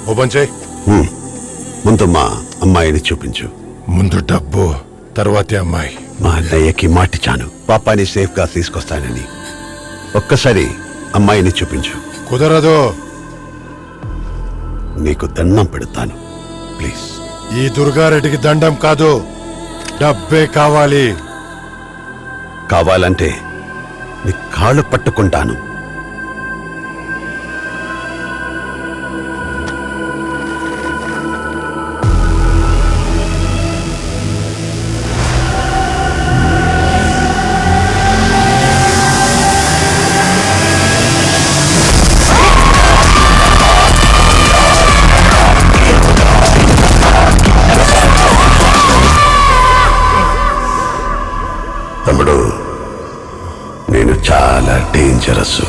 Open చేయి. ముందు మా అమ్మాయిని చూపించు. ముందు డబ్బు, తర్వాతే అమ్మాయి. మా అన్నయ్యకి మాటిచాను పాపాని సేఫ్ గా తీసుకొస్తానని. ఒక్కసారి అమ్మాయిని చూపించు. కుదరదు. నీకు దండం పెడతాను ప్లీజ్. ఈ దుర్గారెడ్డికి దండం కాదు, డబ్బే కావాలి. కావాలంటే నీ కాళ్ళు పట్టుకుంటాను. తమ్ముడు, నేను చాలా డేంజరస్.